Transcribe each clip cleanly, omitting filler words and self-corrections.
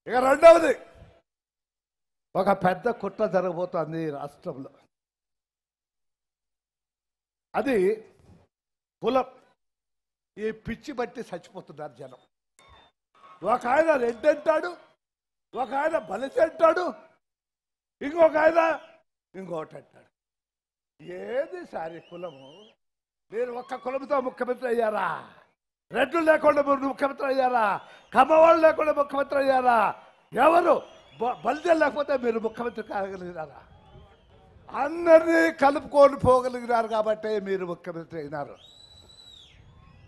ఇక రెండవది, ఒక పెద్ద కుట్ర జరగబోతోంది ఈ రాష్ట్రంలో. అది కులం. ఈ పిచ్చి బట్టి చచ్చిపోతున్నారు జనం. ఒక ఆయన రెడ్డి అంటాడు, ఒక ఆయన బలిసి అంటాడు, ఇంకొక ఆయన ఇంకొకటి అంటాడు. ఏది సారి కులము? మీరు ఒక్క కులంతో ముఖ్యమంత్రి అయ్యారా? రెడ్లు లేకుండా మీరు ముఖ్యమంత్రి అయ్యారా? కమ్మవాళ్ళు లేకుండా ముఖ్యమంత్రి అయ్యారా? ఎవరు బలిజలు లేకపోతే మీరు ముఖ్యమంత్రి కాగలిగినారా? అందరినీ కలుపుకొని పోగలిగినారు కాబట్టి మీరు ముఖ్యమంత్రి అయినారు.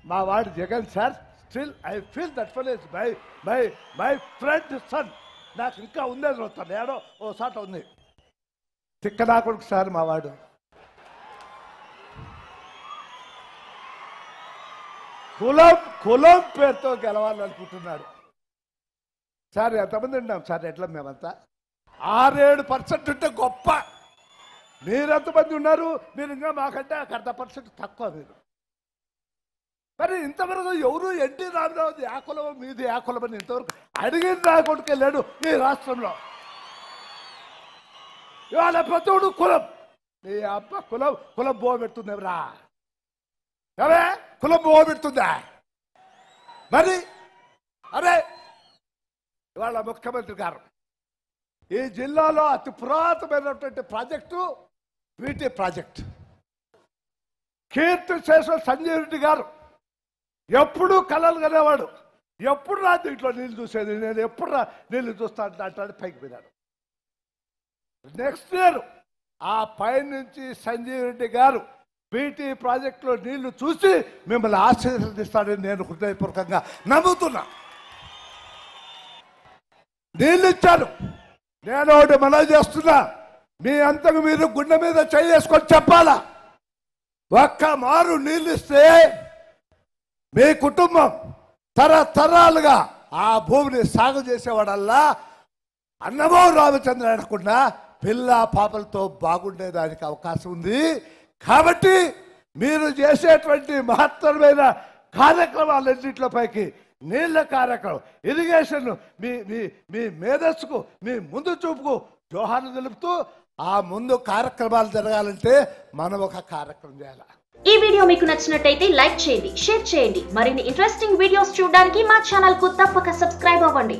మా వాడు Jagan sir, still I feel that fellow is my friend son. నాకు ఇంకా ఉందని వస్తాను, ఏడో ఓ సాట ఉంది. తిక్కనాకుడికి సార్ మా వాడు. కులం పేరుతో గెలవాలనుకుంటున్నాడు సార్. ఎంతమంది ఉన్నాం సార్ ఎట్లా? మేమంతా 6-7% ఉంటే గొప్ప. మీరెంతమంది ఉన్నారు? మీరు ఇంకా మాకంటే 1/2% తక్కువ. మీరు మరి ఇంతవరకు ఎవరు ఎన్టీ రామారావుది ఆ కులం మీది ఆ కులం అని ఇంతవరకు అడిగిన రాకొట్టుకు వెళ్ళాడు ఈ రాష్ట్రంలో. ఇవాళ ప్రతివుడు కులం. నీ అబ్బ కులం బో పెడుతుందేమరా? అవే కులం బో పెడుతుందా? మరి అరే ఇవాళ ముఖ్యమంత్రి గారు ఈ జిల్లాలో అతి పురాతనమైనటువంటి ప్రాజెక్టు వీటి ప్రాజెక్ట్. కీర్తి శేషం సంజయ్ రెడ్డి గారు ఎప్పుడు కలలు కనేవాడు. ఎప్పుడు రా దీంట్లో నీళ్ళు చూసేది, నేను ఎప్పుడు రా నీళ్ళు చూస్తాను అంటాడు. పైకి పోయినాడు. నెక్స్ట్ ఇయర్ ఆ పైనుంచి సంజయ్ రెడ్డి గారు బీటీ ప్రాజెక్టులో నీళ్లు చూసి మిమ్మల్ని ఆశీర్వదిస్తాడని నేను హృదయపూర్వకంగా నమ్ముతున్నా. నీళ్ళు ఇచ్చాను. నేను ఒకటి మనవి చేస్తున్నా, మీ అంతకు మీరు గుండె మీద చేసుకొని చెప్పాలా. ఒక్క మారు నీళ్ళు ఇస్తే మీ కుటుంబం తరతరాలుగా ఆ భూమిని సాగు చేసేవాడల్లా అన్నమో రామచంద్ర అనకుండా పిల్ల పాపలతో బాగుండేదానికి అవకాశం ఉంది. కాబట్టి మీరు చేసేటువంటి మహత్తరమైన కార్యక్రమాలన్నింటిలో పైకి నీళ్ల కార్యక్రమం, ఇరిగేషన్, మీ మేధస్సుకు, మీ ముందు చూపుకు జోహార్లు తెలుపుతూ ఆ ముందు కార్యక్రమాలు జరగాలంటే మనం ఒక కార్యక్రమం చేయాలి. ఈ వీడియో మీకు నచ్చినట్టయితే లైక్ చేయండి, షేర్ చేయండి. మరిన్ని ఇంట్రెస్టింగ్ వీడియోస్ చూడడానికి మా ఛానల్ కు తప్పక సబ్స్క్రైబ్ అవ్వండి.